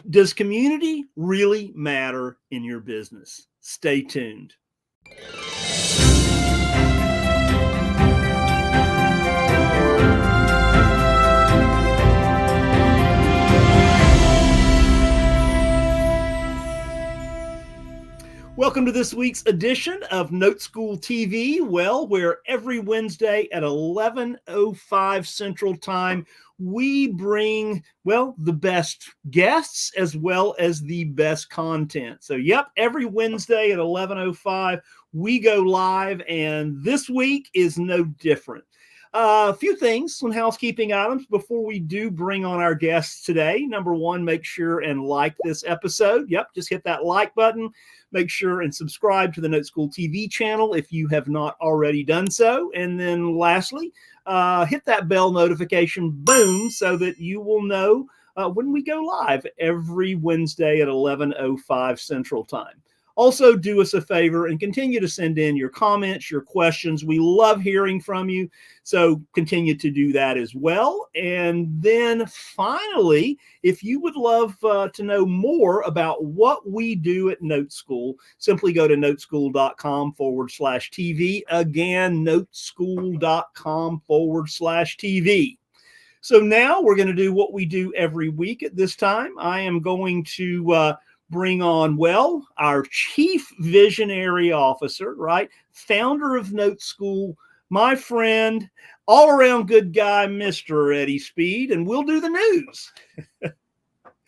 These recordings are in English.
Does community really matter in your business? Stay tuned. Welcome to this week's edition of NoteSchool TV. Well, where every Wednesday at 11:05 Central Time, we bring, the best guests as well as the best content. So, every Wednesday at 11:05, we go live, and this week is no different. A few things, some housekeeping items before we do bring on our guests today. Number one, make sure and like this episode. Just hit that like button. Make sure and subscribe to the NoteSchool TV channel if you have not already done so. And then lastly, hit that bell notification, boom, so that you will know when we go live every Wednesday at 11:05 Central Time. Also, do us a favor and continue to send in your comments, your questions. We love hearing from you, so continue to do that as well. And then finally, if you would love to know more about what we do at NoteSchool, simply go to noteschool.com/TV. Again, noteschool.com/TV. So now we're going to do what we do every week at this time. I am going to bring on, our chief visionary officer, founder of NoteSchool, my friend, all-around good guy, Mr. Eddie Speed, and we'll do the news.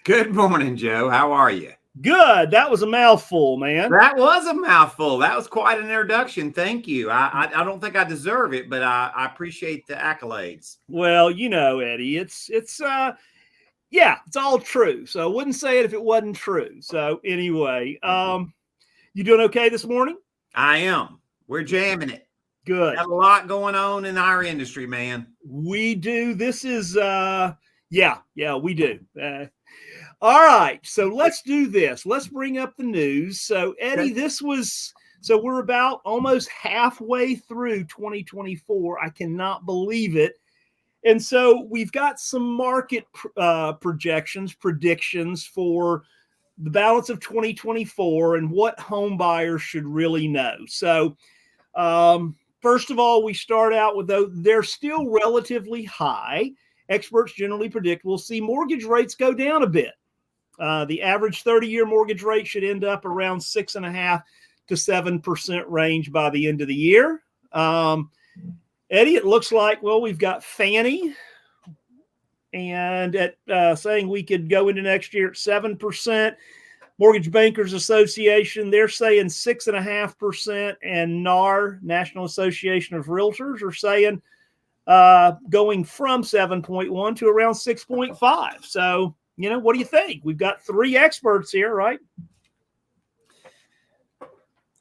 Good morning, Joe. How are you? Good. That was a mouthful, man. That was a mouthful. That was quite an introduction. Thank you. I don't think I deserve it, but I appreciate the accolades. Well, Eddie, it's all true. So I wouldn't say it if it wasn't true. So anyway, you doing okay this morning? I am. We're jamming it. Good. Got a lot going on in our industry, man. We do. This is, we do. All right. So let's do this. Let's bring up the news. So Eddie, we're about almost halfway through 2024. I cannot believe it. And so we've got some market predictions for the balance of 2024 and what home buyers should really know. So first of all, we start out with, though they're still relatively high, experts generally predict we'll see mortgage rates go down a bit. The average 30-year mortgage rate should end up around 6.5% to 7% range by the end of the year. Eddie, it looks like, we've got Fannie and at saying we could go into next year at 7%. Mortgage Bankers Association, they're saying 6.5%, and NAR, National Association of Realtors, are saying going from 7.1 to around 6.5. So, what do you think? We've got three experts here, right?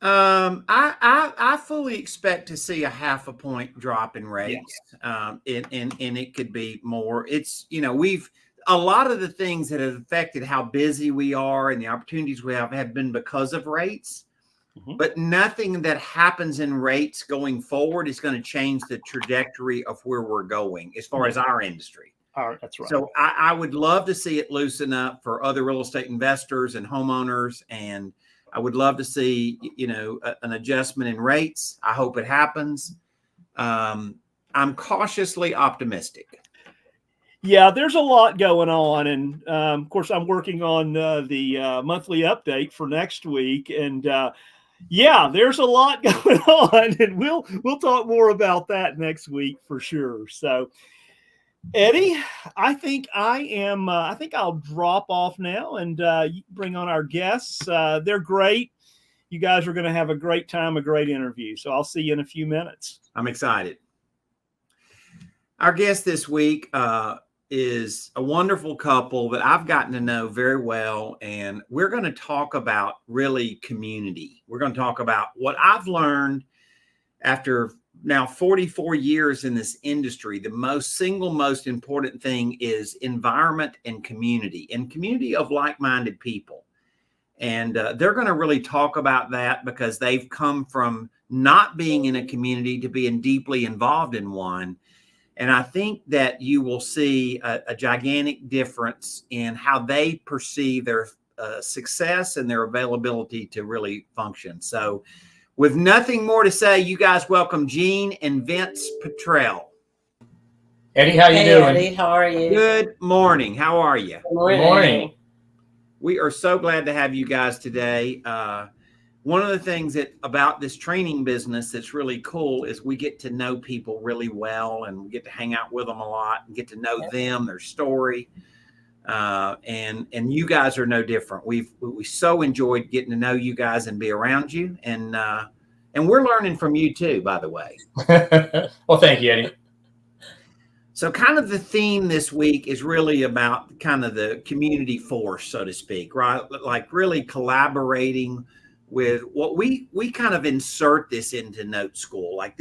I fully expect to see a 0.5 point drop in rates. And it could be more. It's, a lot of the things that have affected how busy we are and the opportunities we have been because of rates, but nothing that happens in rates going forward is going to change the trajectory of where we're going as far as our industry. All right, that's right. So I would love to see it loosen up for other real estate investors and homeowners, and I would love to see, an adjustment in rates. I hope it happens. I'm cautiously optimistic. Yeah, there's a lot going on. And of course, I'm working on the monthly update for next week. And there's a lot going on. And we'll talk more about that next week for sure. So, Eddie, I think I'll drop off now and you bring on our guests. They're great. You guys are going to have a great time, a great interview. So I'll see you in a few minutes. I'm excited. Our guest this week is a wonderful couple that I've gotten to know very well. And we're going to talk about really community. We're going to talk about what I've learned after now 44 years in this industry. The single most important thing is environment and community of like-minded people. And they're going to really talk about that because they've come from not being in a community to being deeply involved in one. And I think that you will see a gigantic difference in how they perceive their success and their availability to really function. So with nothing more to say, you guys welcome Gene and Vince Petrell. Eddie, how you doing? Eddie, how are you? Good morning. How are you? Good morning. Good morning. We are so glad to have you guys today. One of the things about this training business that's really cool is we get to know people really well, and we get to hang out with them a lot and get to know them, their story. And you guys are no different. We so enjoyed getting to know you guys and be around you. And we're learning from you too, by the way. Well, thank you, Eddie. So kind of the theme this week is really about kind of the community force, so to speak, right? Like really collaborating with what we kind of insert this into NoteSchool. Like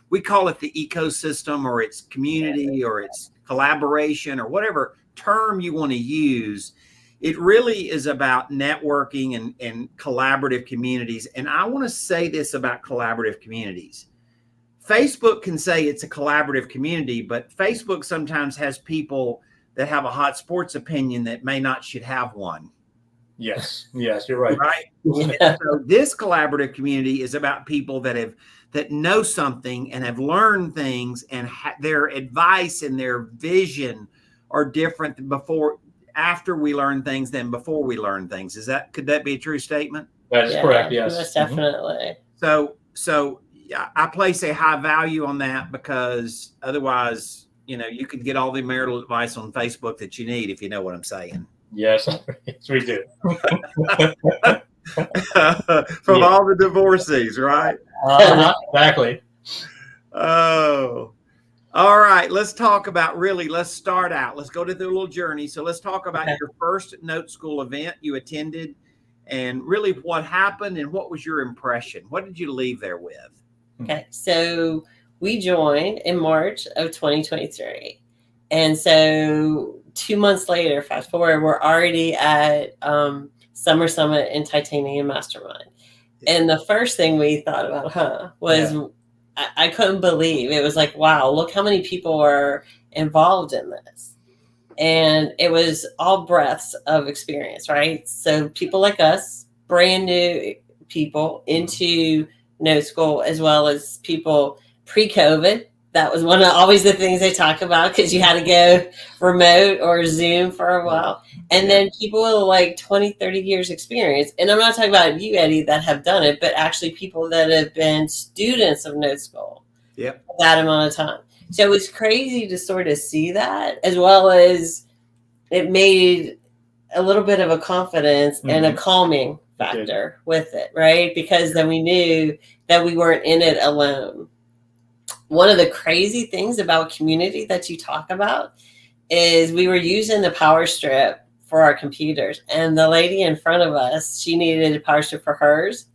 we call it the ecosystem, or it's community, or it's collaboration, or whatever term you want to use. It really is about networking and collaborative communities. And I want to say this about collaborative communities. Facebook can say it's a collaborative community, but Facebook sometimes has people that have a hot sports opinion that should have one. Yes, you're right. Right. Yeah. So this collaborative community is about people that know something and have learned things, and their advice and their vision are different after we learn things than before we learn things. Could that be a true statement? That is correct. Yes, most definitely. So I place a high value on that, because otherwise, you could get all the marital advice on Facebook that you need, if you know what I'm saying. Yes, we do. From all the divorcees, right? Exactly. Oh, all right. Let's talk about let's start out. Let's go to the little journey. So let's talk about your first NoteSchool event you attended, and really what happened and what was your impression? What did you leave there with? Okay, so we joined in March of 2023. And so 2 months later, fast forward, we're already at Summer Summit and Titanium Mastermind. And the first thing we thought about, was I couldn't believe. It was like, wow, look how many people are involved in this. And it was all breadths of experience, right? So people like us, brand new people into NoteSchool, as well as people pre-COVID. That was always the things they talk about, because you had to go remote or Zoom for a while. And then people with like 20, 30 years experience. And I'm not talking about you, Eddie, that have done it, but actually people that have been students of NoteSchool that amount of time. So it was crazy to sort of see that, as well as it made a little bit of a confidence and a calming factor with it, right? Because then we knew that we weren't in it alone. One of the crazy things about community that you talk about is we were using the power strip for our computers, and the lady in front of us, she needed a power strip for hers.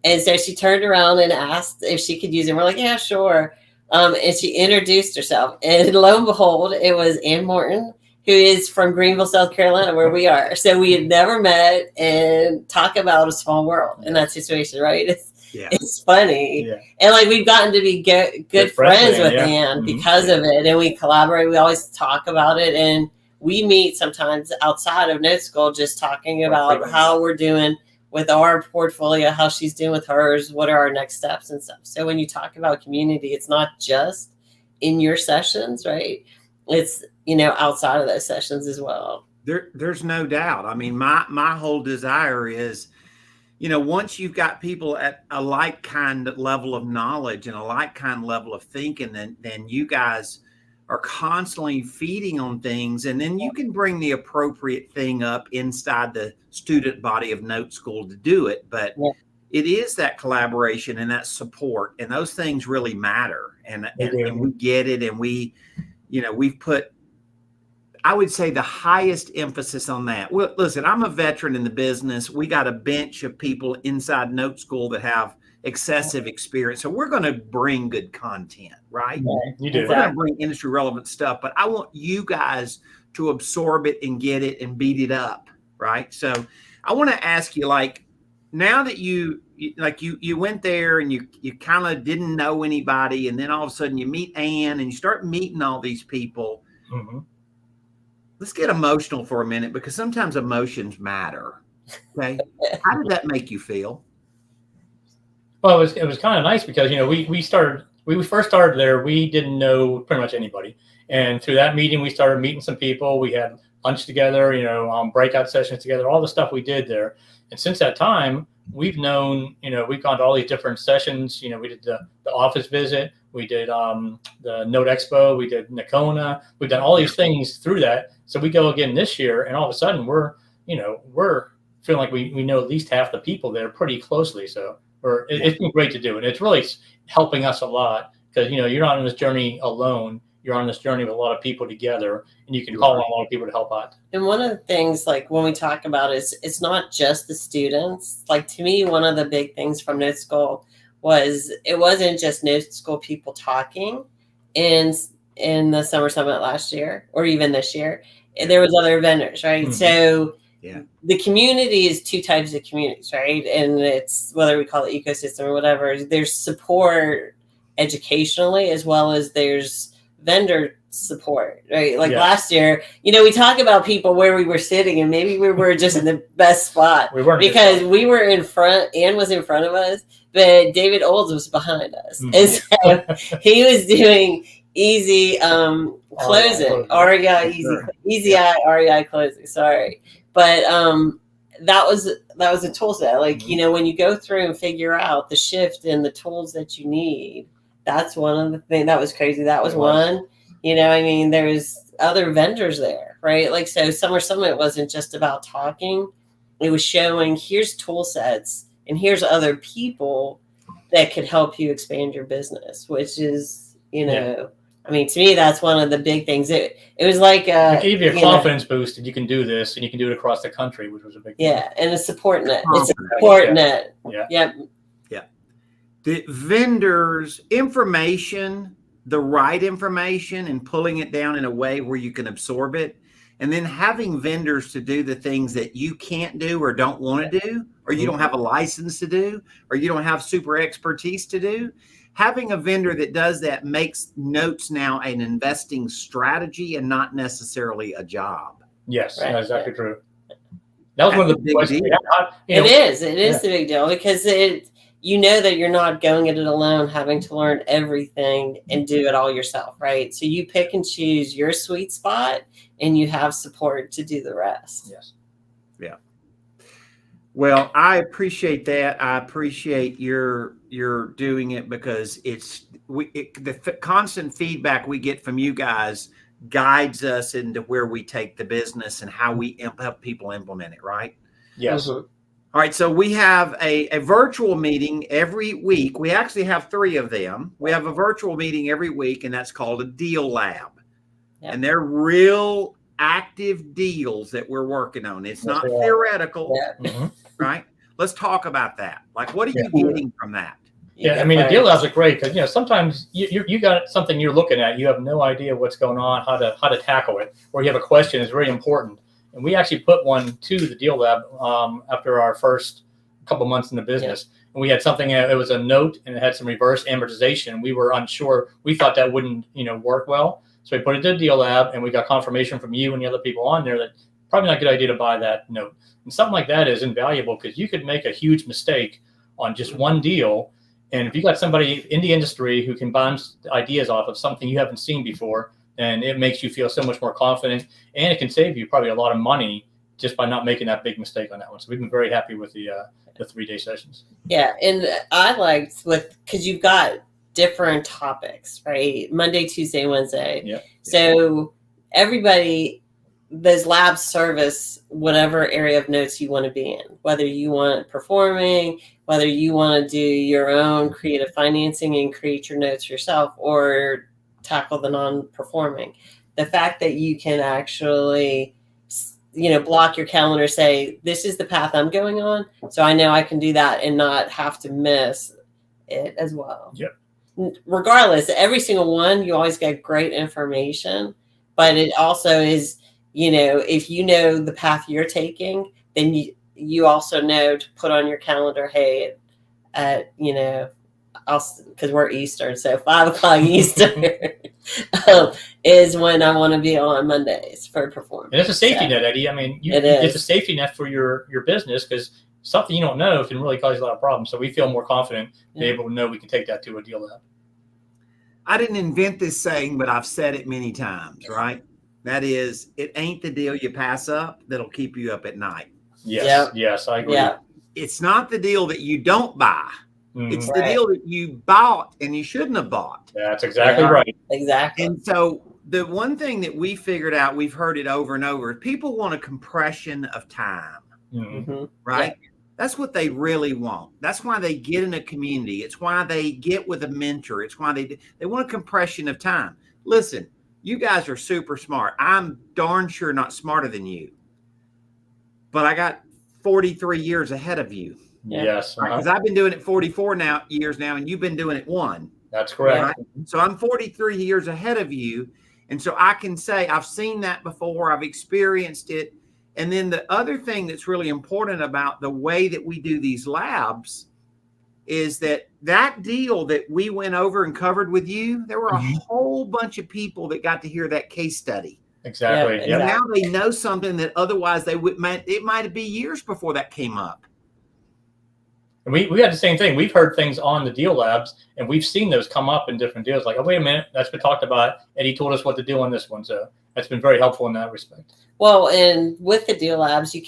And so she turned around and asked if she could use it. We're like, yeah, sure. And she introduced herself, and lo and behold, it was Ann Morton, who is from Greenville, South Carolina, where we are. So we had never met, and talk about a small world in that situation, right? It's funny. Yeah. And like we've gotten to be good friends with Ann because of it. And we collaborate. We always talk about it. And we meet sometimes outside of NoteSchool, just talking about how we're doing with our portfolio, how she's doing with hers, what are our next steps and stuff. So when you talk about community, it's not just in your sessions, right? It's, outside of those sessions as well. There's no doubt. I mean, my whole desire is, once you've got people at a like kind level of knowledge and a like kind level of thinking, then you guys are constantly feeding on things, and then you can bring the appropriate thing up inside the student body of NoteSchool to do it. But it is that collaboration and that support, and those things really matter. And we get it, and we've put, I would say, the highest emphasis on that. Well, listen, I'm a veteran in the business. We got a bench of people inside NoteSchool that have excessive experience. So we're going to bring good content, right? You do. We're going to bring industry relevant stuff, but I want you guys to absorb it and get it and beat it up, right? So I want to ask you, like, now that you went there and you kind of didn't know anybody, and then all of a sudden you meet Ann and you start meeting all these people. Mm-hmm. Let's get emotional for a minute, because sometimes emotions matter. Okay. How did that make you feel? Well, it was kind of nice because, we first started there, we didn't know pretty much anybody. And through that meeting, we started meeting some people. We had lunch together, breakout sessions together, all the stuff we did there. And since that time, we've known, we've gone to all these different sessions. We did the office visit. We did the Note Expo. We did Nakona. We've done all these things through that. So we go again this year, and all of a sudden we're feeling like we know at least half the people there pretty closely. So it's been great to do. And it's really helping us a lot because, you're not on this journey alone. You're on this journey with a lot of people together, and you can call on a lot of people to help out. And one of the things, like when we talk about is it's not just the students. Like, to me, one of the big things from NoteSchool was it wasn't just NoteSchool people talking in the summer summit last year or even this year. There was other vendors, right? Mm-hmm. So the community is two types of communities, right? And it's whether we call it ecosystem or whatever. There's support educationally as well as there's vendor support, right? Like last year, we talk about people where we were sitting, and maybe we were just in the best spot because we were in front. Ann was in front of us, but David Olds was behind us, and so he was doing easy closing, REI REI closing. Sorry, but that was a tool set. Like when you go through and figure out the shift and the tools that you need. That's one of the things that was crazy. That was one, there's other vendors there, right? Like, so Summer Summit wasn't just about talking. It was showing here's tool sets and here's other people that could help you expand your business, which is, to me, that's one of the big things. It was like, it gave you a confidence boost, and you can do this and you can do it across the country, which was a big thing. Yeah. And a support net. It's a support net. Yeah. Yep. The vendors' information, the right information, and pulling it down in a way where you can absorb it, and then having vendors to do the things that you can't do or don't want to do, or you don't have a license to do, or you don't have super expertise to do. Having a vendor that does that makes Notes now an investing strategy and not necessarily a job. Yes, that's exactly true. That was one of the big questions. It is the big deal because that you're not going at it alone, having to learn everything and do it all yourself, right? So you pick and choose your sweet spot, and you have support to do the rest. Yes. Yeah. Well, I appreciate that. I appreciate you're doing it because the constant feedback we get from you guys guides us into where we take the business and how we help people implement it, right? Yes. Mm-hmm. All right, so we have a virtual meeting every week. We actually have 3 of them. We have a virtual meeting every week, and that's called a deal lab. Yep. And they're real active deals that we're working on. It's not theoretical, right? Let's talk about that. Like, what are you getting from that? Yeah, the deal labs are great because sometimes you got something you're looking at, you have no idea what's going on, how to tackle it, or you have a question is very important. And we actually put one to the deal lab after our first couple months in the business. Yeah. And we had something, it was a note and it had some reverse amortization. We were unsure. We thought that wouldn't, work well. So we put it to the deal lab, and we got confirmation from you and the other people on there that probably not a good idea to buy that note. And something like that is invaluable because you could make a huge mistake on just one deal. And if you got somebody in the industry who can bounce ideas off of something you haven't seen before, and it makes you feel so much more confident, and it can save you probably a lot of money just by not making that big mistake on that one. So we've been very happy with the 3-day sessions. Yeah, and I liked because you've got different topics, right? Monday, Tuesday, Wednesday. Yeah. So everybody, those labs service whatever area of notes you want to be in, whether you want performing, whether you want to do your own creative financing and create your notes yourself, or tackle the non-performing. The fact that you can actually, block your calendar, say, this is the path I'm going on, so I know I can do that and not have to miss it as well. Yep. Regardless, every single one, you always get great information, but it also is, if you know the path you're taking, then you also know to put on your calendar, hey, at because we're Eastern, so 5 o'clock Eastern is when I want to be on Mondays for performance. And it's a safety net, Eddie. I mean, it's a safety net for your business, because something you don't know can really cause you a lot of problems. So we feel more confident being able to know we can take that to a deal lab. I didn't invent this saying, but I've said it many times, right? That is, it ain't the deal you pass up that'll keep you up at night. Yes, I agree. Yeah. It's not the deal that you don't buy. It's the Right. deal that you bought and you shouldn't have bought. That's exactly right. Exactly. And so the one thing that we figured out, we've heard it over and over, people want a compression of time, right? Yeah. That's what they really want. That's why they get in a community. It's why they get with a mentor. It's why they want a compression of time. Listen, you guys are super smart. I'm darn sure not smarter than you, but I got 43 years ahead of you. Yes. Because I've been doing it 44 years now, and you've been doing it 1. That's correct. Right? So I'm 43 years ahead of you. And so I can say I've seen that before. I've experienced it. And then the other thing that's really important about the way that we do these labs is that deal that we went over and covered with you, there were a whole bunch of people that got to hear that case study. Exactly. And now they know something that otherwise it might be years before that came up. And we had the same thing. We've heard things on the deal labs, and we've seen those come up in different deals. Like, oh, wait a minute, that's been talked about. Eddie told us what to do on this one. So that's been very helpful in that respect. Well, and with the deal labs, you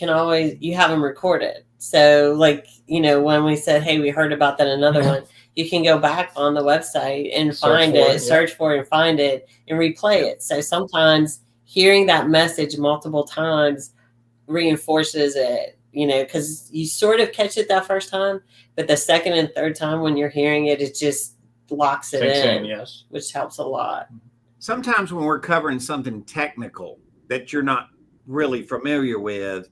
have them recorded. So like, when we said, hey, we heard about that another one, you can go back on the website and search for it and find it and replay it. So sometimes hearing that message multiple times reinforces it. Because you sort of catch it that first time, but the second and third time when you're hearing it, it just locks it in, yes, which helps a lot. Sometimes when we're covering something technical that you're not really familiar with,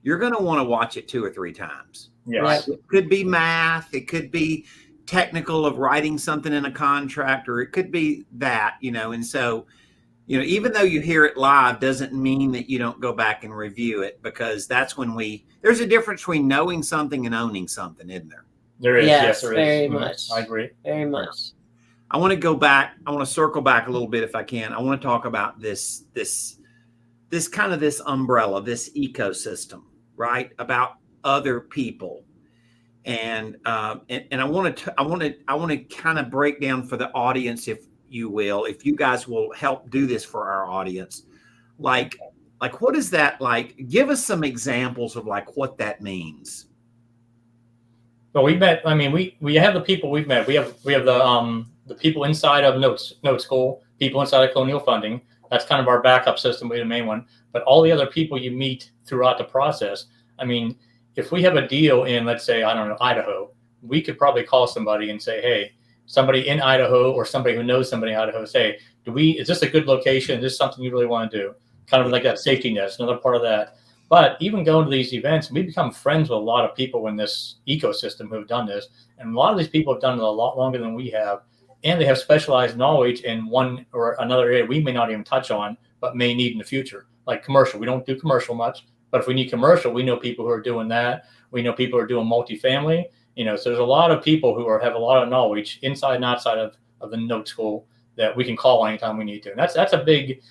you're going to want to watch it 2 or 3 times. Yes. Right? It could be math. It could be technical of writing something in a contract, or it could be that, and so even though you hear it live doesn't mean that you don't go back and review it, because that's when there's a difference between knowing something and owning something, isn't there? There is. Yes, there is. Very much. I agree. Very much. I want to go back. I want to circle back a little bit if I can. I want to talk about this kind of this umbrella, this ecosystem, right? About other people. And I want to kind of break down for the audience, if you guys will help do this for our audience, like what is that like? Give us some examples of like what that means. Well, we met. I mean, we have the people we've met. We have the people inside of NoteSchool, people inside of Colonial Funding. That's kind of our backup system. We're the main one. But all the other people you meet throughout the process. I mean, if we have a deal in, let's say, I don't know, Idaho, we could probably call somebody and say, hey, somebody in Idaho or somebody who knows somebody in Idaho, say, is this a good location? Is this something you really want to do? Kind of like that safety net, another part of that. But even going to these events, we become friends with a lot of people in this ecosystem who have done this. And a lot of these people have done it a lot longer than we have. And they have specialized knowledge in one or another area we may not even touch on, but may need in the future. Like commercial. We don't do commercial much. But if we need commercial, we know people who are doing that. We know people who are doing multifamily. So there's a lot of people who have a lot of knowledge inside and outside of the NoteSchool that we can call anytime we need to. And that's a big,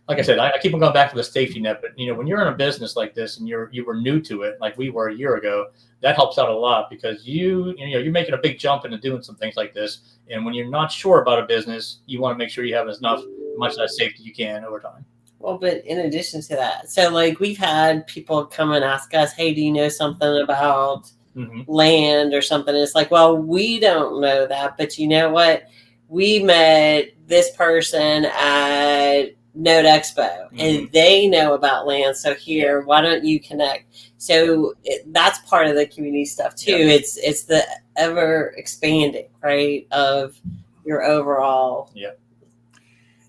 like I said, I keep on going back to the safety net. But when you're in a business like this and you were new to it, like we were a year ago, that helps out a lot, because you're making a big jump into doing some things like this. And when you're not sure about a business, you want to make sure you have as much of that safety you can over time. Well, but in addition to that, so like we've had people come and ask us, hey, do you know something about land or something? And it's like, well, we don't know that, but you know what? We met this person at Note Expo and they know about land. So here, why don't you connect? So that's part of the community stuff too. Yeah. It's the ever expanding, right, of your overall. Yeah.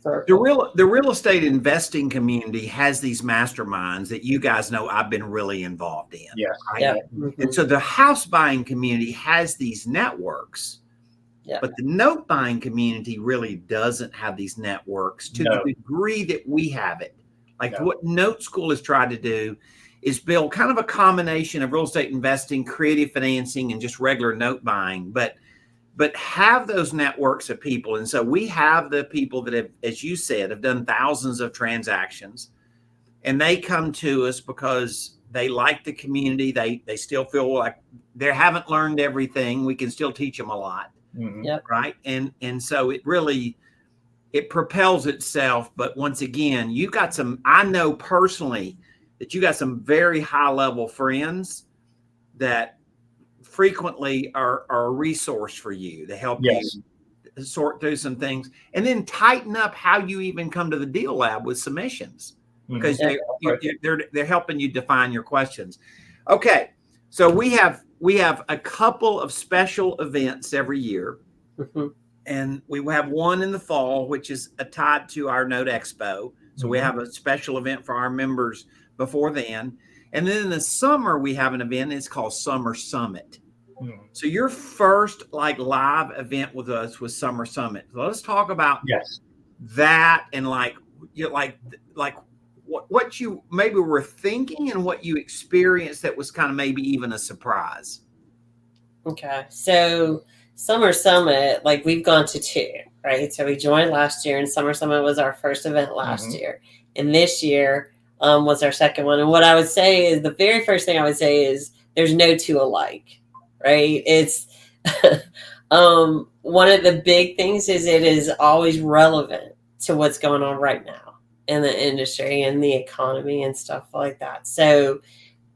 The real estate investing community has these masterminds that you guys know I've been really involved in. Yeah. Right? Yeah. And so the house buying community has these networks. Yeah. But the note buying community really doesn't have these networks to the degree that we have it. Like what NoteSchool has tried to do is build kind of a combination of real estate investing, creative financing, and just regular note buying, but have those networks of people. And so we have the people that have, as you said, have done thousands of transactions, and they come to us because they like the community. They still feel like they haven't learned everything. We can still teach them a lot. Mhm. Yep. Right. And so it propels itself. But once again, you got I know personally that you got some very high level friends that frequently are a resource for you to help Yes. you sort through some things, and then tighten up how you even come to the deal lab with submissions, because they're helping you define your questions. Okay. So we have a couple of special events every year. Mhm. And we have one in the fall, which is tied to our Note Expo. So we have a special event for our members before then. And then in the summer, we have an event. It's called Summer Summit. So your first live event with us was Summer Summit. So let's talk about that, and what you maybe were thinking and what you experienced that was kind of maybe even a surprise. Okay. So Summer Summit, like we've gone to 2, right? So we joined last year, and Summer Summit was our first event last year. And this year was our second one. And what I would say is, the very first thing I would say is, there's no 2 alike, right? It's one of the big things is it is always relevant to what's going on right now in the industry and the economy and stuff like that. So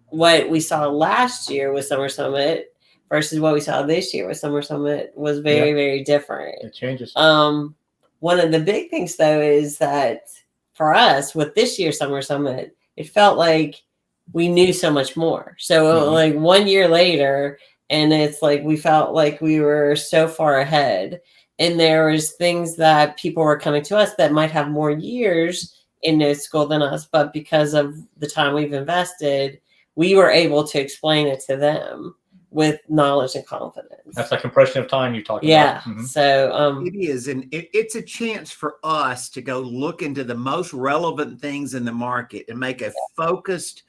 what we saw last year with Summer Summit versus what we saw this year with Summer Summit was very, very different. It changes. One of the big things, though, is that for us with this year's Summer Summit, it felt like we knew so much more. So like 1 year later, and it's like we felt like we were so far ahead. And there was things that people were coming to us that might have more years in NoteSchool than us, but because of the time we've invested, we were able to explain it to them with knowledge and confidence. That's that compression of time you talked about. Yeah. So it is, and it's a chance for us to go look into the most relevant things in the market and make a focused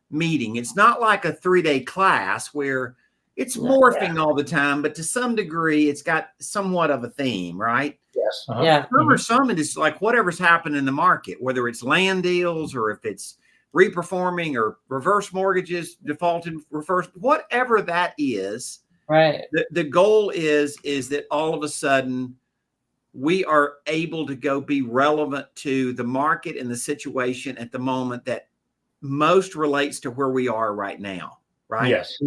meeting. It's not like a 3-day class where it's morphing all the time, but to some degree, it's got somewhat of a theme, right? Yes. Yeah. Summer Summit is like whatever's happening in the market, whether it's land deals or if it's reperforming or reverse mortgages, defaulted, reverse, whatever that is. Right. The goal is that all of a sudden we are able to go be relevant to the market and the situation at the moment that most relates to where we are right now. Right. Yes.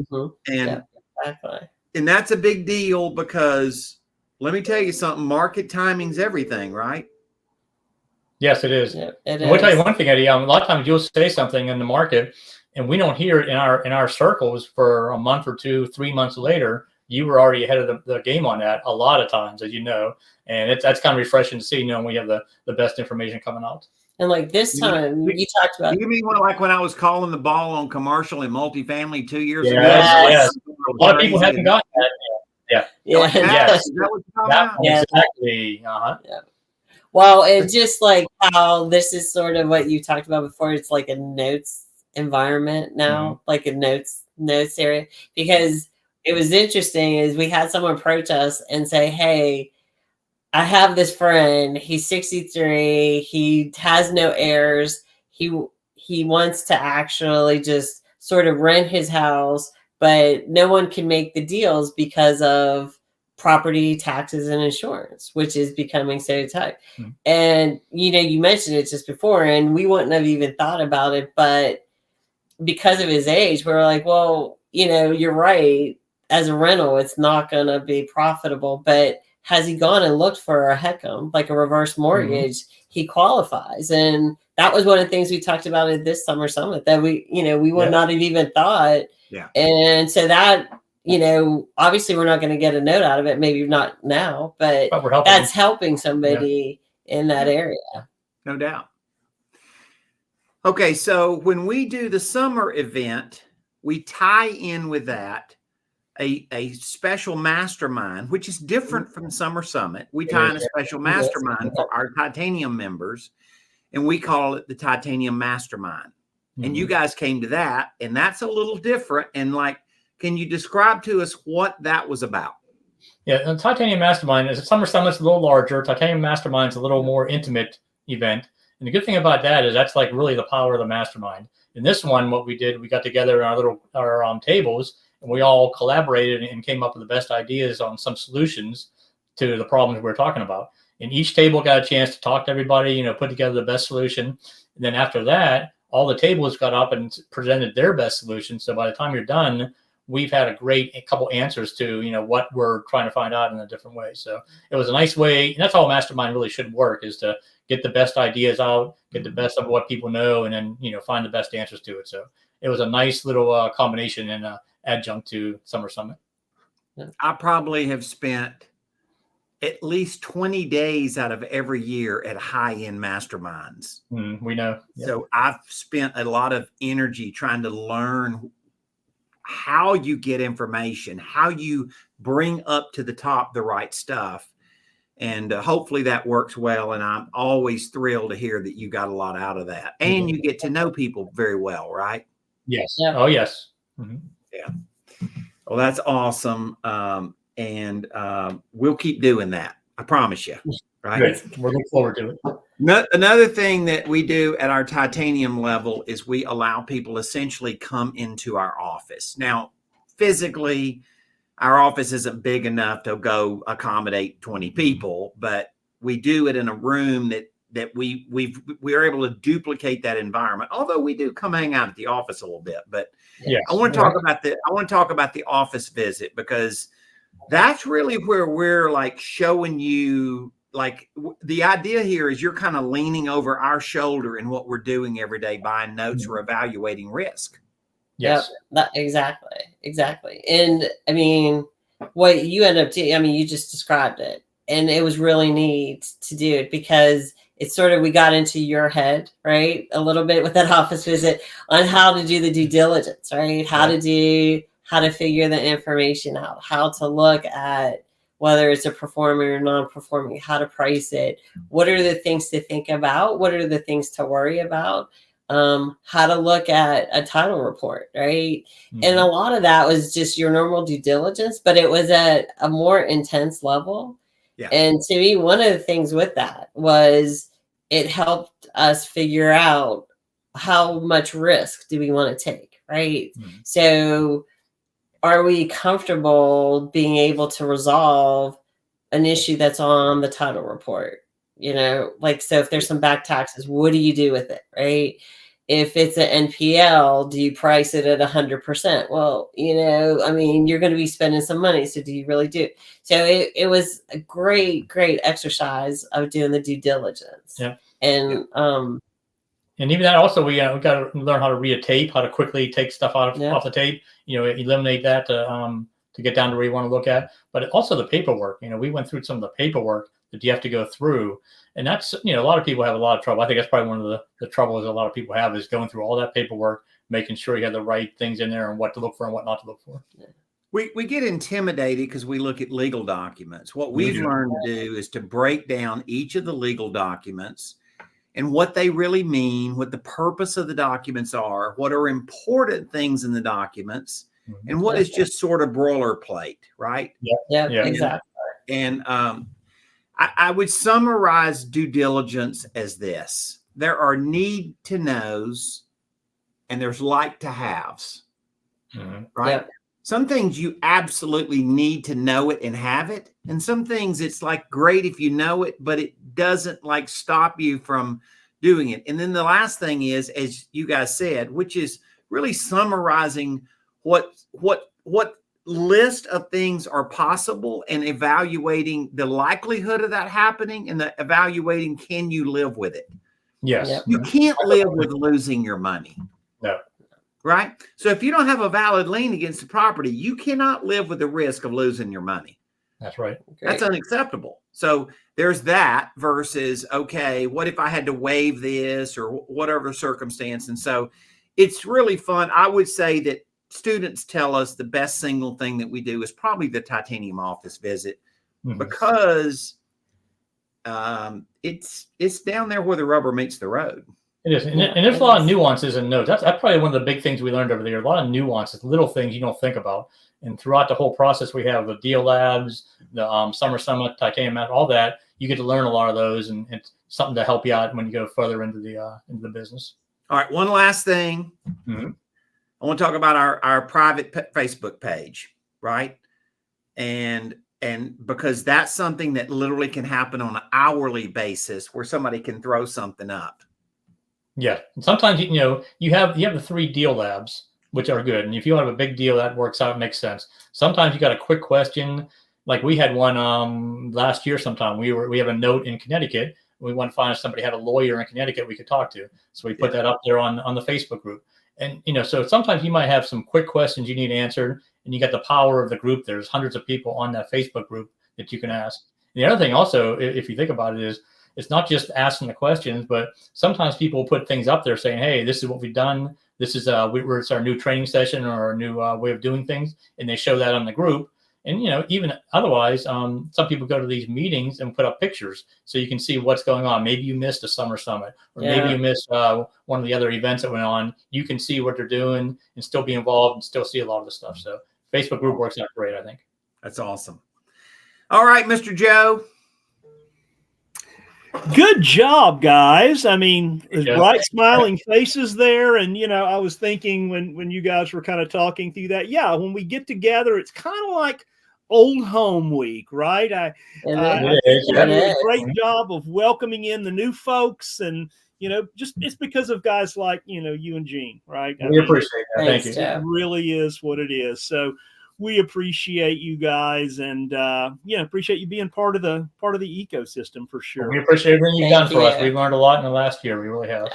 And exactly. And that's a big deal, because let me tell you something, market timing's everything, right? Yes, it is. It And is. we'll tell you one thing, Eddie. A lot of times you'll say something in the market, and we don't hear it in our circles for a month or 2, 3 months later. You were already ahead of the game on that a lot of times, as you know, and that's kind of refreshing to see, knowing we have the best information coming out. And like this time, you talked about. You mean like when I was calling the ball on commercial and multifamily 2 years ago? Yes. A lot of people haven't gotten that. Yeah. Yes. Yes. Is that what you're talking about? Yeah. Exactly. Yeah. Well, it's just like how this is sort of what you talked about before. It's like a notes environment now, like a notes area, because it was interesting is we had someone approach us and say, hey, I have this friend, he's 63, he has no heirs, he wants to actually just sort of rent his house, but no one can make the deals because of property taxes and insurance, which is becoming so tight. And you mentioned it just before, and we wouldn't have even thought about it, but because of his age, we were like, well, you're right, as a rental it's not going to be profitable, but has he gone and looked for a HECM, like a reverse mortgage? He qualifies. And that was one of the things we talked about at this Summer Summit that we would not have even thought. Yeah. And so that, obviously we're not going to get a note out of it, maybe not now, but we're helping. that's helping somebody in that area. No doubt. Okay. So when we do the summer event, we tie in with that a special mastermind, which is different from Summer Summit. We tie in a special mastermind for our Titanium members, and we call it the Titanium Mastermind. and you guys came to that, and that's a little different. And like, can you describe to us what that was about? Yeah, the Titanium Mastermind is Summer Summit's a little larger. Titanium Mastermind's a little more intimate event. And the good thing about that is that's like really the power of the mastermind. In this one, what we did, we got together in our tables, and we all collaborated and came up with the best ideas on some solutions to the problems we're talking about. And each table got a chance to talk to everybody, put together the best solution. And then after that, all the tables got up and presented their best solution. So by the time you're done, we've had a couple answers to, what we're trying to find out in a different way. So it was a nice way. And that's how a mastermind really should work, is to get the best ideas out, get the best of what people know, and then, find the best answers to it. So it was a nice little combination and adjunct to Summer Summit. I probably have spent at least 20 days out of every year at high-end masterminds. We know. So I've spent a lot of energy trying to learn how you get information, how you bring up to the top the right stuff. And hopefully that works well. And I'm always thrilled to hear that you got a lot out of that. And you get to know people very well, right? Yes. Yeah. Oh, yes. Yeah. Well, that's awesome. And we'll keep doing that. I promise you. Right. Great. We're looking forward to it. Another thing that we do at our titanium level is we allow people essentially come into our office. Now, physically, our office isn't big enough to go accommodate 20 people, but we do it in a room that we are able to duplicate that environment. Although we do come hang out at the office a little bit, but yes. I want to talk about the office visit, because that's really where we're like showing you, like, the idea here is you're kind of leaning over our shoulder in what we're doing every day, buying notes or evaluating risk. Yes. Yep, exactly. And I mean, what you end up doing, you just described it, and it was really neat to do it, because it's sort of, we got into your head, right? A little bit with that office visit on how to do the due diligence, right? How to figure the information out, how to look at whether it's a performing or non-performing, how to price it, what are the things to think about, what are the things to worry about, how to look at a title report, right? And a lot of that was just your normal due diligence, but it was at a more intense level. Yeah. And to me, one of the things with that was it helped us figure out how much risk do we want to take, right? So are we comfortable being able to resolve an issue that's on the title report? So if there's some back taxes, what do you do with it, right? If it's an NPL, do you price it at 100%? Well, you're going to be spending some money. So do you really do? So it was a great exercise of doing the due diligence. Yeah. And even that also, we got to learn how to read a tape, how to quickly take stuff off the tape, eliminate that to get down to where you want to look at. But also the paperwork, we went through some of the paperwork that you have to go through. And that's, a lot of people have a lot of trouble. I think that's probably one of the troubles a lot of people have, is going through all that paperwork, making sure you have the right things in there and what to look for and what not to look for. We get intimidated because we look at legal documents. What we've learned to do is to break down each of the legal documents and what they really mean, what the purpose of the documents are, what are important things in the documents, and what is just sort of boilerplate, right? Yeah, exactly. And I would summarize due diligence as this: there are need to knows and there's like to haves, right? Yep. Some things you absolutely need to know it and have it. And some things it's like great if you know it, but it doesn't like stop you from doing it. And then the last thing is, as you guys said, which is really summarizing what list of things are possible and evaluating the likelihood of that happening, and evaluating, can you live with it? Yes. Yep. You can't live with losing your money. No. Right? So if you don't have a valid lien against the property, you cannot live with the risk of losing your money. That's right. That's unacceptable. So there's that versus, okay, what if I had to waive this or whatever circumstance? And so it's really fun. I would say that students tell us the best single thing that we do is probably the titanium office visit, because it's down there where the rubber meets the road. It is, and there's a lot of nuances in notes. That's probably one of the big things we learned over there. A lot of nuances, little things you don't think about. And throughout the whole process, we have the deal labs, the summer summit, titanium mat, all that. You get to learn a lot of those, and it's something to help you out when you go further into the business. All right, one last thing. Mm-hmm. I want to talk about our private Facebook page, right? And because that's something that literally can happen on an hourly basis, where somebody can throw something up. Yeah, and sometimes you have the 3 deal labs, which are good, and if you have a big deal that works out, it makes sense. Sometimes you got a quick question, like we had one last year. Sometime we have a note in Connecticut. We want to find if somebody had a lawyer in Connecticut we could talk to, so we put that up there on the Facebook group. And so sometimes you might have some quick questions you need answered, and you got the power of the group. There's hundreds of people on that Facebook group that you can ask. And the other thing also, if you think about it, is it's not just asking the questions, but sometimes people put things up there saying, hey, this is what we've done. This is it's our new training session or our new way of doing things. And they show that on the group. And, even otherwise, some people go to these meetings and put up pictures so you can see what's going on. Maybe you missed a summer summit, or maybe you missed one of the other events that went on. You can see what they're doing and still be involved and still see a lot of the stuff. So Facebook group works out great, I think. That's awesome. All right, Mr. Joe. Good job, guys. I mean, bright smiling faces there. And, I was thinking when you guys were kind of talking through that, when we get together, it's kind of like old home week, right? I think you did a great job of welcoming in the new folks, and, just it's because of guys like, you and Gene, right? We appreciate that. Thank you. It really is what it is. So we appreciate you guys, and appreciate you being part of the ecosystem for sure. We appreciate everything you've done for us. We've learned a lot in the last year. We really have.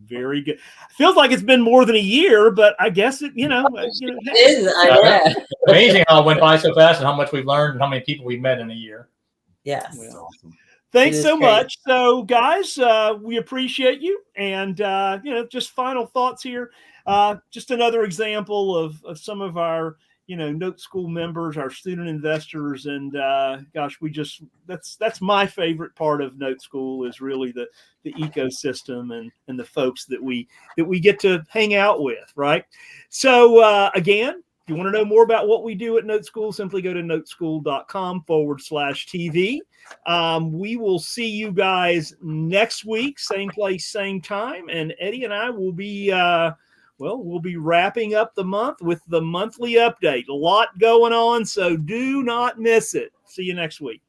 Very good. Feels like it's been more than a year, but I guess it is. I know. Amazing how it went by so fast, and how much we've learned, and how many people we've met in a year. Yes. Well, thanks so much. So, guys, we appreciate you, and just final thoughts here. Just another example of some of our NoteSchool members, our student investors, and gosh, that's my favorite part of NoteSchool is really the ecosystem and the folks that we get to hang out with, right? So again, if you want to know more about what we do at NoteSchool, simply go to noteschool.com/TV. We will see you guys next week, same place, same time, and Eddie and I will be we'll be wrapping up the month with the monthly update. A lot going on, so do not miss it. See you next week.